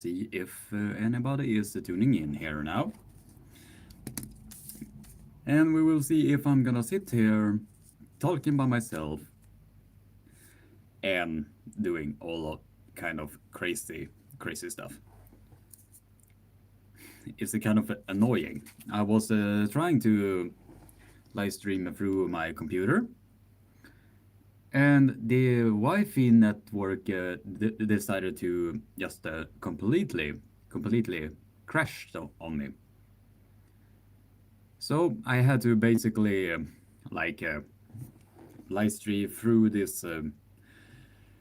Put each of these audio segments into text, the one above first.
See if anybody is tuning in here now. And we will see if I'm gonna sit here talking by myself and doing all of kind of crazy stuff. It's a kind of annoying. I was trying to live stream through my computer, and the Wi-Fi network decided to just completely crash on me. So I had to basically live stream through this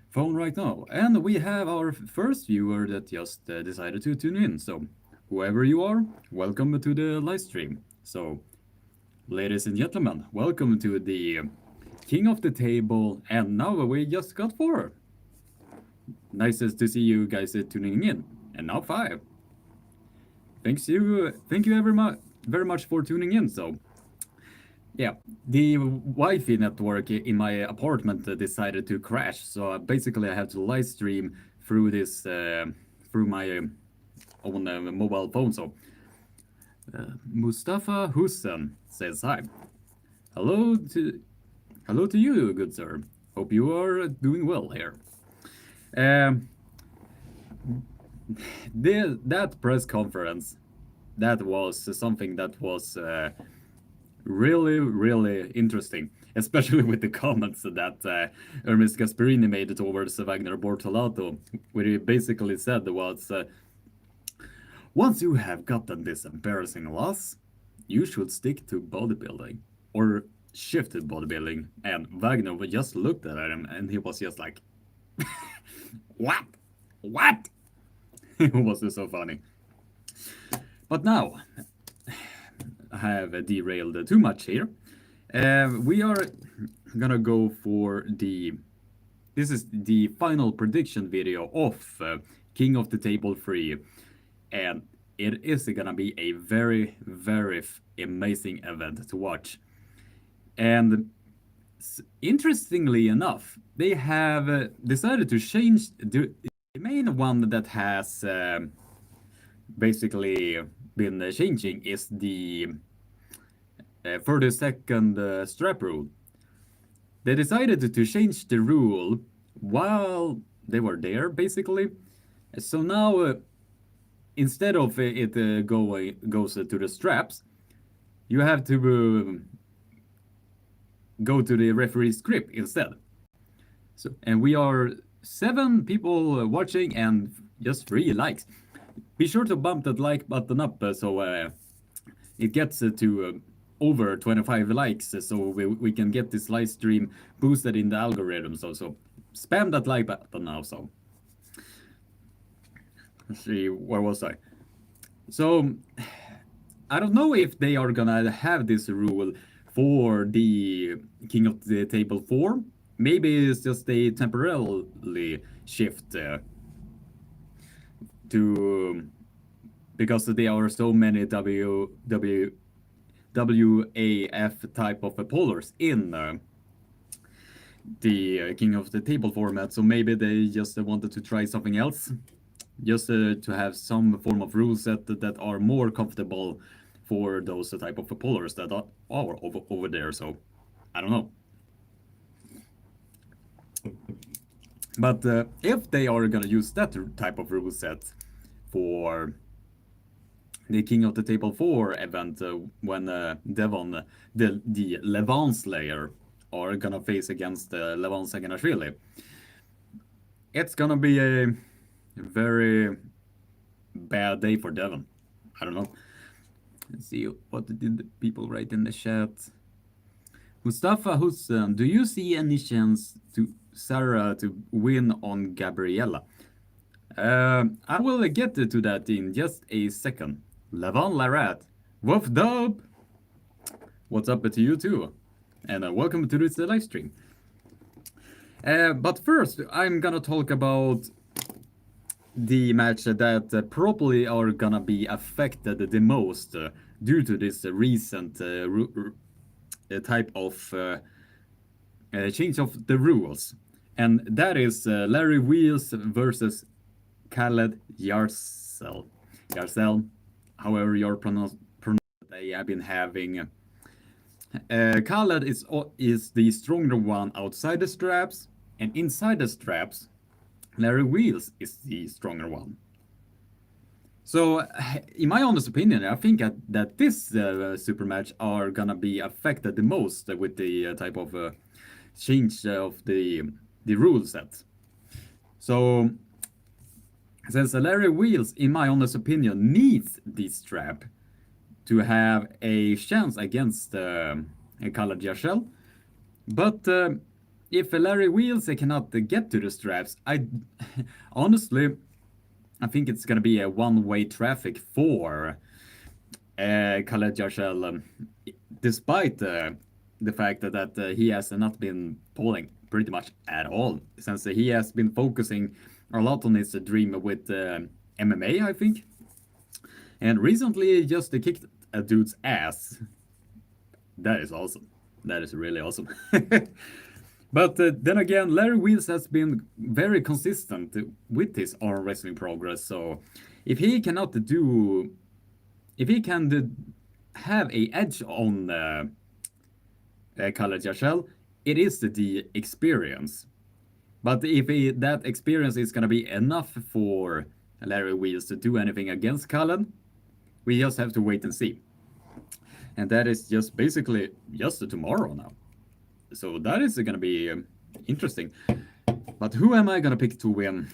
phone right now, and we have our first viewer that just decided to tune in. So whoever you are, welcome to the live stream. So, ladies and gentlemen, welcome to the King of the Table, and now we just got 4. Nicest to see you guys tuning in, and now 5. Thank you very much for tuning in. So, yeah, the Wi-Fi network in my apartment decided to crash, so basically I have to live stream through this through my own mobile phone. So, Mustafa Hussein says hi. Hello to you, good sir. Hope you are doing well here. That press conference, that was something that was really interesting, especially with the comments that Hermes Casperini made towards Wagner Bortolato, where he basically said was, once you have gotten this embarrassing loss, you should stick to bodybuilding, or shift to bodybuilding. And Wagner just looked at him, and he was just like, what? It was so funny. But now, I have derailed too much here. We are gonna go for this is the final prediction video of King of the Table 3, and it is gonna be a very amazing event to watch. And interestingly enough, they have decided to change the main one that has basically been changing is the 30-second strap rule. They decided to change the rule while they were there, basically. So now, instead of it goes to the straps, you have to go to the referee script instead. So, and we are 7 people watching and just 3 likes. Be sure to bump that like button up so it gets to over 25 likes, so we can get this live stream boosted in the algorithm. So spam that like button now. So let's see, where was I? So I don't know if they are gonna have this rule for the King of the Table 4. Maybe it's just a temporarily shift to, because there are so many WAF type of pollers in the King of the Table format, so maybe they just wanted to try something else, just to have some form of rule set that are more comfortable for those type of pollers that are over there. So I don't know. But if they are gonna use that type of rule set for the King of the Table 4 event, when Devon, the Levant Slayer, are gonna face against Levant Saganashvili, it's gonna be a very bad day for Devon. I don't know. Let's see what did the people write in the chat. Mustafa Hussein, do you see any chance to Sarah to win on Gabriella? I will get to that in just a second. Levon Larat, woof dub! What's up to you too? And welcome to this live stream. But first, I'm gonna talk about the match that probably are gonna be affected the most due to this recent type of change of the rules. And that is Larry Wheels versus Khaled Yarsel, however you're pronounced. They have been having. Khaled is the stronger one outside the straps, and inside the straps, Larry Wheels is the stronger one. So, in my honest opinion, I think that this super match are gonna be affected the most with the type of change of the rule set. So, since Larry Wheels, in my honest opinion, needs this strap to have a chance against Khaled Yashel, but if Larry Wheels cannot get to the straps, I honestly I think it's gonna be a one-way traffic for Khaled Yashel, despite the fact that he has not been polling pretty much at all, since he has been focusing a lot on his dream with MMA, I think. And recently, he just kicked a dude's ass. That is awesome. That is really awesome. But then again, Larry Wheels has been very consistent with his arm wrestling progress. So if he cannot do, if he can have a edge on Khaled Yashel, it is the experience. But if that experience is gonna be enough for Larry Wheels to do anything against Khaled, we just have to wait and see. And that is just basically just tomorrow now. So that is gonna be interesting. But who am I gonna pick to win?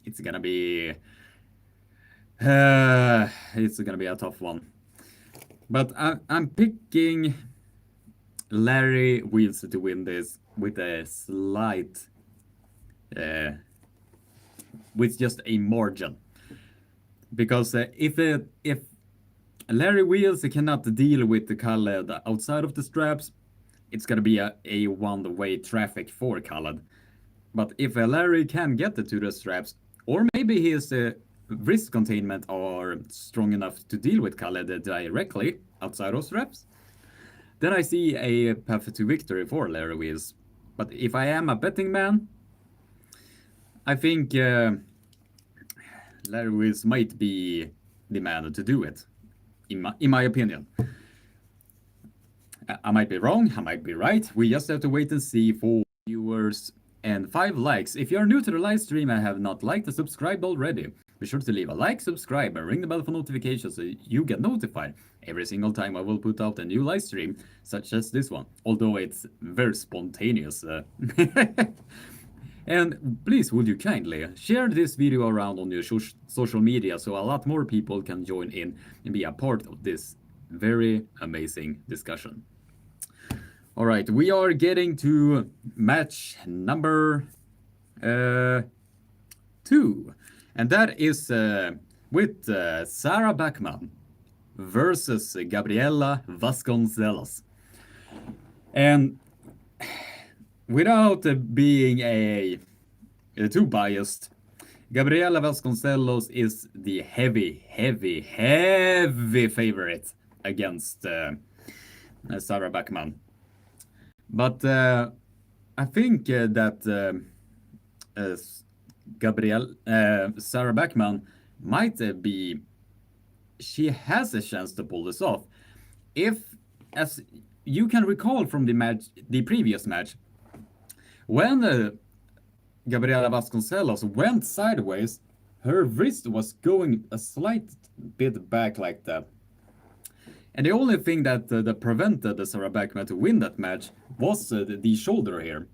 It's gonna be a tough one. But I'm picking Larry Wheels to win this with a slight, with just a margin. Because if Larry Wheels cannot deal with the Khaled outside of the straps, it's gonna be a one-way traffic for Khaled. But if Larry can get to the straps, or maybe his wrist containment are strong enough to deal with Khaled directly outside of straps, then I see a path to victory for Larry Wheels. But if I am a betting man, I think Larry Wheels might be the man to do it, in my opinion. I might be wrong, I might be right. We just have to wait and see for viewers and 5 likes. If you are new to the live stream and have not liked or subscribed already, be sure to leave a like, subscribe, and ring the bell for notifications so you get notified every single time I will put out a new live stream, such as this one. Although it's very spontaneous. And please, would you kindly share this video around on your social media so a lot more people can join in and be a part of this very amazing discussion. All right, we are getting to match number 2. And that is with Sarah Bachmann versus Gabriella Vasconcelos. And without being too biased, Gabriella Vasconcelos is the heavy favorite against Sarah Bachmann. But I think that Sarah Bachmann might be, she has a chance to pull this off. If, as you can recall from the previous match, when Gabriella Vasconcelos went sideways, her wrist was going a slight bit back like that. And the only thing that prevented Sarah Bachmann to win that match was the shoulder here.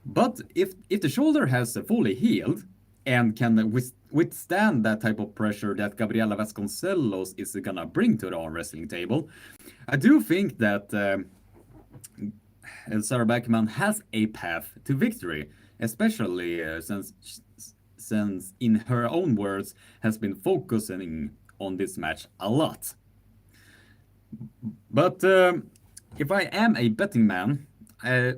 But if the shoulder has fully healed and can withstand that type of pressure that Gabriella Vasconcelos is gonna bring to the arm wrestling table, I do think that Sarah Bachmann has a path to victory, especially since in her own words has been focusing on this match a lot. But if I am a betting man, I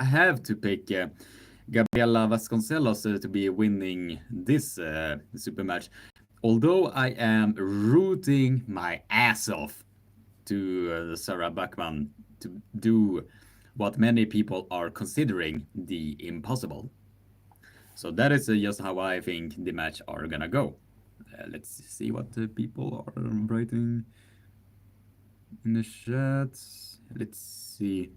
have to pick Gabriella Vasconcelos to be winning this super match. Although I am rooting my ass off to Sarah Bachmann to do what many people are considering the impossible. So that is just how I think the match are gonna go. Let's see what the people are writing in the chat. Let's see.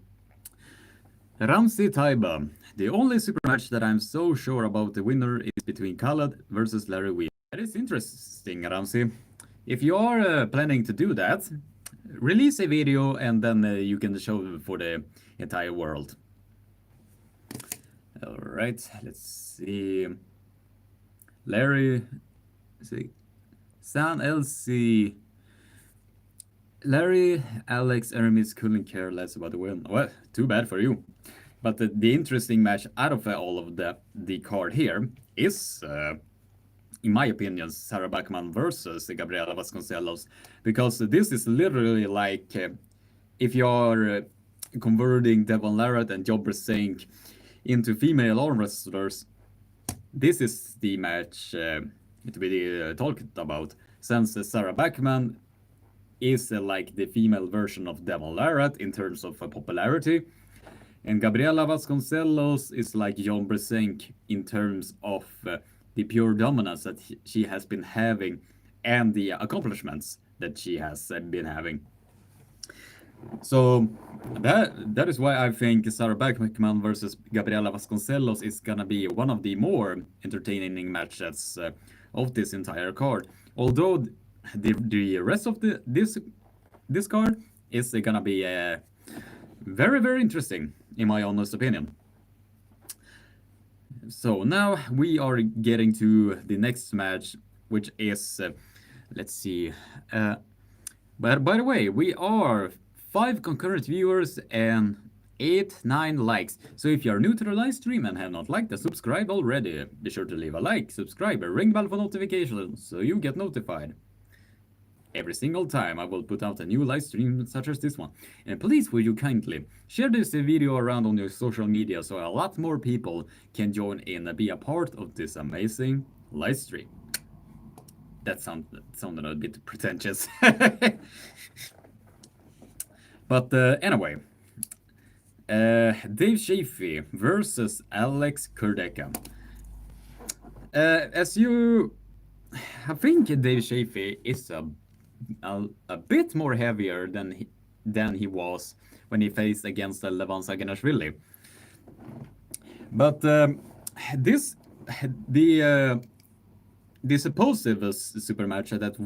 Ramsey Taiba. The only super match that I'm so sure about the winner is between Khaled versus Larry Wheeler. That is interesting, Ramsey. If you are planning to do that, release a video and then you can show for the entire world. All right, let's see. Larry, see, San LC. Larry, Alex, Hermes couldn't care less about the win. Well, too bad for you. But the interesting match out of all of the card here is, in my opinion, Sarah Bachmann versus Gabriella Vasconcelos, because this is literally like if you're converting Devon Larratt and Jobber Sink into female arm wrestlers, this is the match to be talked about, since Sarah Bachmann is like the female version of Devon Larratt in terms of popularity, and Gabriella Vasconcelos is like John Bresenk in terms of the pure dominance that she has been having and the accomplishments that she has been having. So that is why I think Sarah Bachmann versus Gabriella Vasconcelos is gonna be one of the more entertaining matches of this entire card. Although the rest of this card is gonna be very, very interesting, in my honest opinion. So now we are getting to the next match, which is, let's see. But by the way, we are 5 concurrent viewers and 9 likes. So if you are new to the live stream and have not liked and subscribed already, be sure to leave a like, subscribe, and ring bell for notifications so you get notified every single time I will put out a new live stream such as this one. And please, will you kindly share this video around on your social media so a lot more people can join in and be a part of this amazing live stream. That sounded a bit pretentious. But anyway, Dave Chaffee versus Alex Kurdica. I think Dave Chaffee is a bit more heavier than he was when he faced against Levan Saginashvili. But the supposed super match that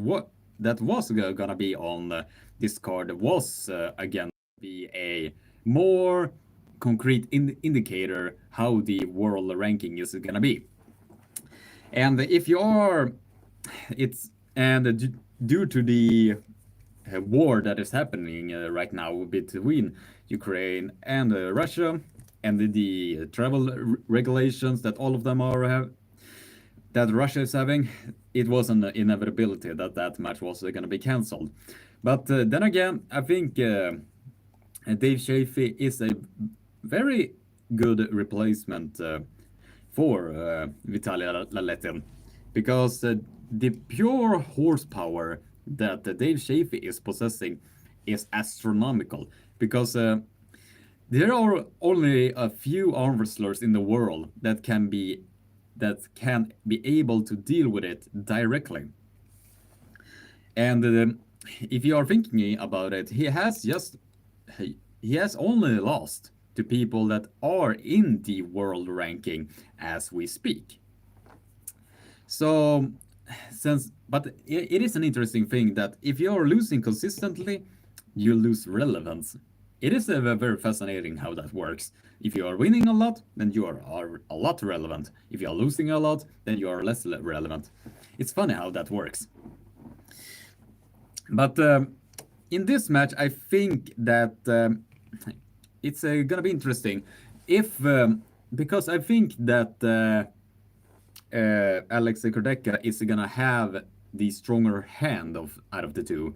was gonna be on this card was again be a more concrete indicator how the world ranking is gonna be. And if you are, due to the war that is happening right now between Ukraine and Russia, and the travel regulations that all of them are that Russia is having, it was an inevitability that match was going to be cancelled. But then again, I think Dave Chaffee is a very good replacement for Vitaly Laletin, because the pure horsepower that Dave Chaffee is possessing is astronomical, because there are only a few arm wrestlers in the world that can be able to deal with it directly. And if you are thinking about it, he has only lost to people that are in the world ranking as we speak. So but it is an interesting thing that if you're losing consistently, you lose relevance. It is very fascinating how that works. If you are winning a lot, then you are a lot relevant. If you are losing a lot, then you are less relevant. It's funny how that works. But in this match, I think that it's gonna be interesting because I think that Alex Kurdica is gonna have the stronger hand out of the two.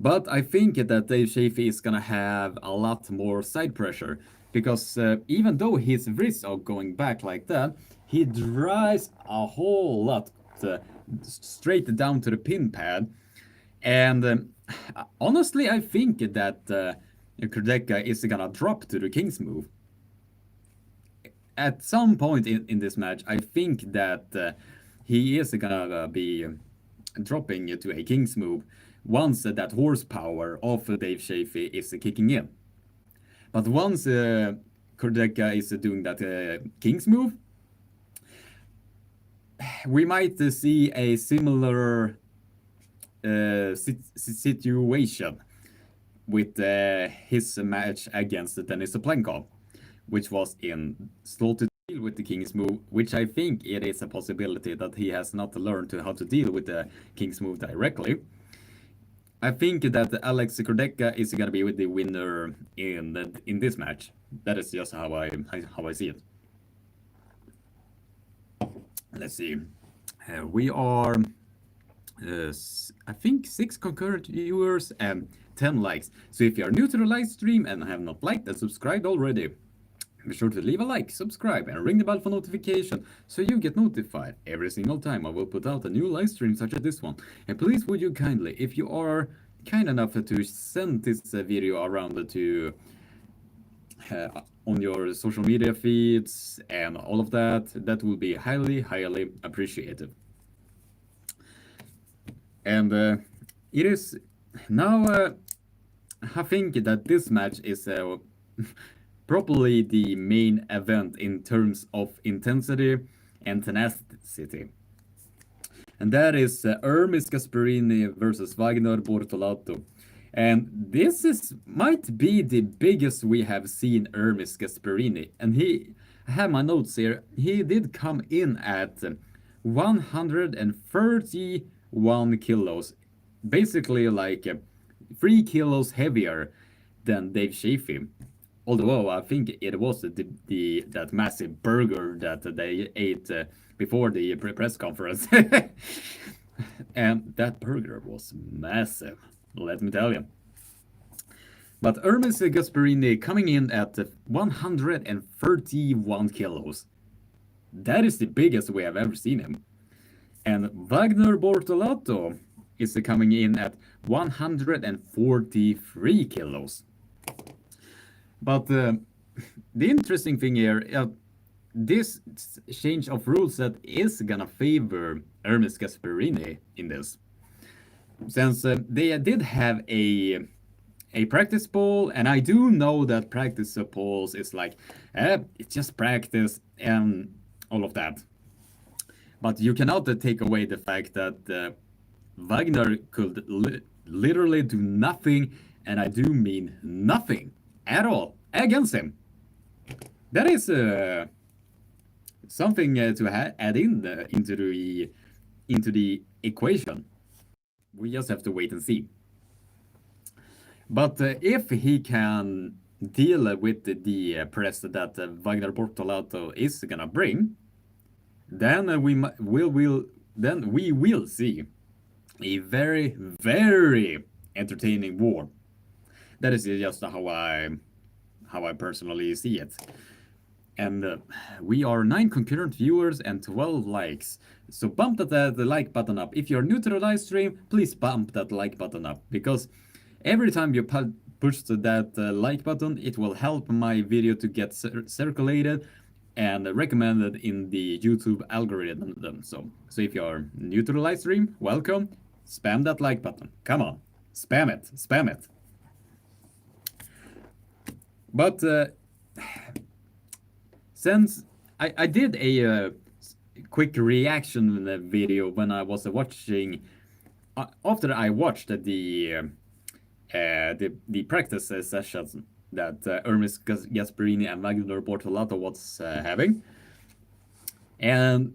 But I think that Dave Chaffee is gonna have a lot more side pressure, because even though his wrists are going back like that, he drives a whole lot straight down to the pin pad. And honestly, I think that Kurdica is gonna drop to the King's move. at some point in this match, I think that he is gonna be dropping to a King's move once that horsepower of Dave Chaffee is kicking in. But once Kurdica is doing that King's move, we might see a similar situation with his match against Denis Plenkov, which was in slow to deal with the King's move, which I think it is a possibility that he has not learned how to deal with the King's move directly. I think that Alex Kurdica is gonna be with the winner in this match. That is just how I see it. Let's see. We are, I think, 6 concurrent viewers and 10 likes. So if you are new to the live stream and have not liked and subscribed already, be sure to leave a like, subscribe, and ring the bell for notification so you get notified every single time I will put out a new live stream such as this one. And please would you kindly, if you are kind enough to send this video around to on your social media feeds and all of that, that will be highly, highly appreciated. And it is now, I think that this match is probably the main event in terms of intensity and tenacity. And that is Hermes Casperini versus Wagner Bortolato. And this might be the biggest we have seen Hermes Casperini. And I have my notes here, he did come in at 131 kilos. Basically like 3 kilos heavier than Dave Chaffee. Although I think it was that massive burger that they ate before the press conference. And that burger was massive, let me tell you. But Hermes Gasparini coming in at 131 kilos. That is the biggest we have ever seen him. And Wagner Bortolato is coming in at 143 kilos. But the interesting thing here, this change of rules that is gonna favor Hermes Gasparini in this, since they did have a practice poll, and I do know that practice polls is like, it's just practice and all of that. But you cannot take away the fact that Wagner could literally do nothing, and I do mean nothing at all against him. That is something to add into the equation. We just have to wait and see. But if he can deal with the press that Wagner Bortolato is gonna bring, then we will see a very, very entertaining war. That is just how I personally see it. And we are 9 concurrent viewers and 12 likes. So bump the like button up. If you're new to the live stream, please bump that like button up, because every time you push that like button, it will help my video to get circulated and recommended in the YouTube algorithm. So if you're new to the live stream, welcome. Spam that like button. Come on, spam it, spam it. But since I did a quick reaction video when I was watching, after I watched the practice sessions that Hermes Gasparini and Wagner Bortolato was having, and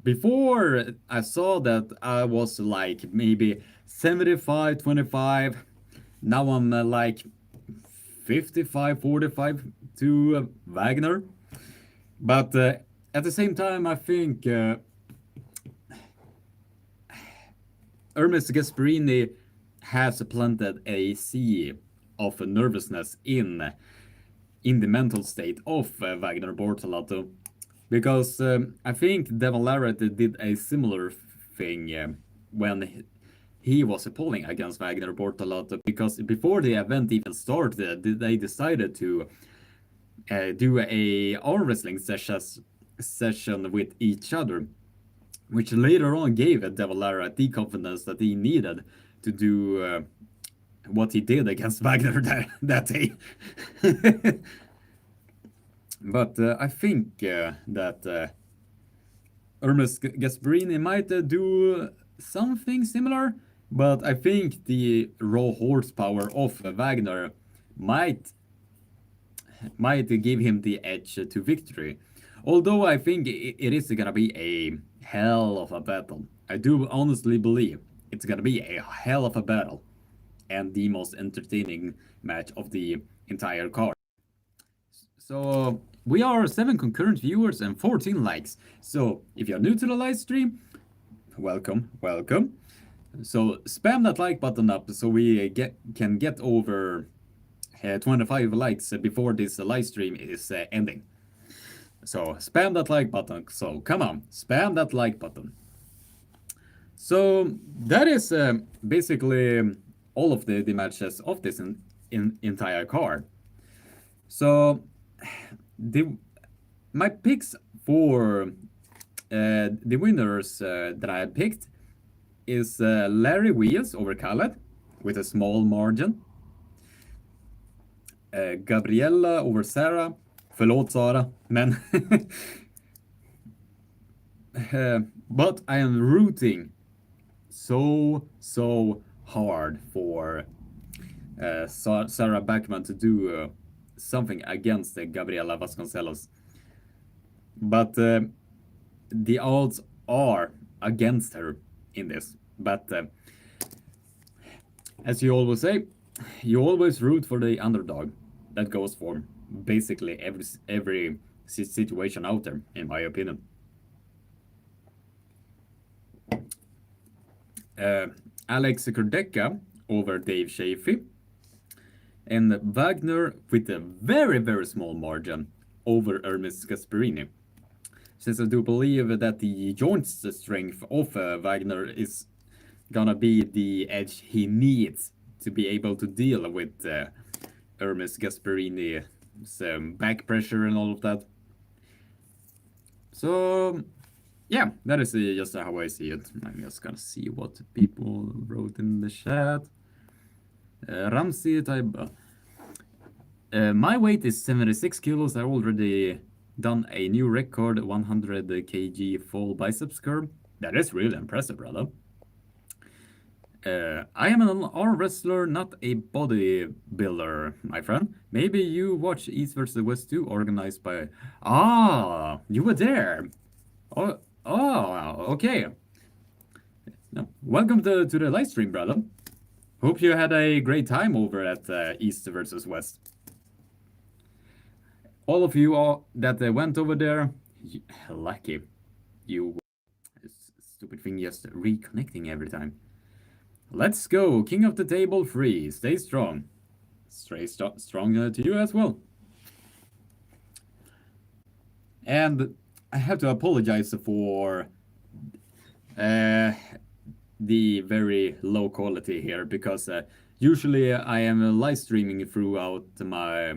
before I saw that, I was like maybe 75-25. Now I'm like 55-45 to Wagner. But at the same time, I think Hermes Gasparini has planted a seed of nervousness in the mental state of Wagner Bortolato, because I think Devon Larratt did a similar thing when he was polling against Wagner Bortolato, because before the event even started, they decided to do a arm wrestling session with each other, which later on gave Devil Lara the confidence that he needed to do what he did against Wagner that day. But I think that Hermes Gasparini might do something similar, but I think the raw horsepower of Wagner might give him the edge to victory. Although I think it is gonna be a hell of a battle. I do honestly believe it's gonna be a hell of a battle and the most entertaining match of the entire card. So we are 7 concurrent viewers and 14 likes. So if you're new to the live stream, welcome. So spam that like button up so we can get over 25 likes before this live stream is ending. So spam that like button. So come on, spam that like button. So that is basically all of the matches of this entire card. So my picks for the winners that I picked is Larry Wheels over Khaled with a small margin. Gabriella over Sarah. Förlåt Sara, men but I am rooting so hard for Sarah Bachmann to do something against Gabriella Vasconcelos. But the odds are against her in this. But as you always say, you always root for the underdog. That goes for basically every situation out there, in my opinion. Alex Kurdica over Dave Chaffee. And Wagner with a very small margin over Hermes Casperini. Since I do believe that the joint strength of Wagner is gonna be the edge he needs to be able to deal with Hermes Gasparini's back pressure and all of that. So yeah, that is just how I see it. I'm just gonna see what people wrote in the chat. Ramsey type. My weight is 76 kilos. I already done a new record, 100 kg full biceps curl. That is really impressive, brother. I am an arm wrestler, not a bodybuilder, my friend. Maybe you watch East vs. West 2 organized by... Ah, you were there. Oh, okay. No, welcome to the live stream, brother. Hope you had a great time over at East vs. West. All of you that went over there, lucky. You... Stupid thing just reconnecting every time. Let's go, king of the table 3. Stay strong. Stay strong to you as well. And I have to apologize for the very low quality here, because usually I am live streaming throughout my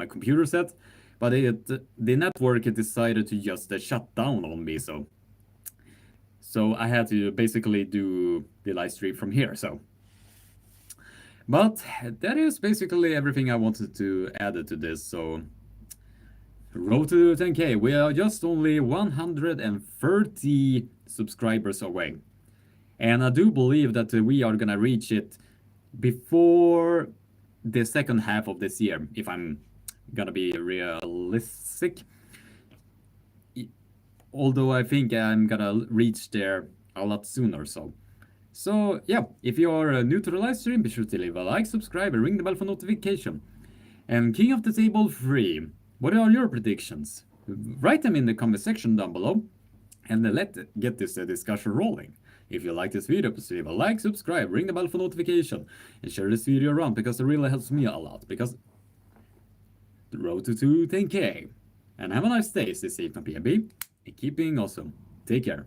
computer set, but the network decided to just shut down on me, so I had to basically do the live stream from here. But that is basically everything I wanted to add to this. So road to 10k. We are just only 130 subscribers away, and I do believe that we are gonna reach it before the second half of this year, if I'm gonna be realistic. Although I think I'm gonna reach there a lot sooner. So yeah, if you are new to the live stream, be sure to leave a like, subscribe, and ring the bell for notification. And King of the Table 3, what are your predictions? Write them in the comment section down below, and let's get this discussion rolling. If you like this video, please leave a like, subscribe, ring the bell for notification, and share this video around, because it really helps me a lot, because the road to 10k. And have a nice day, stay safe and PNB, and keep being awesome. Take care.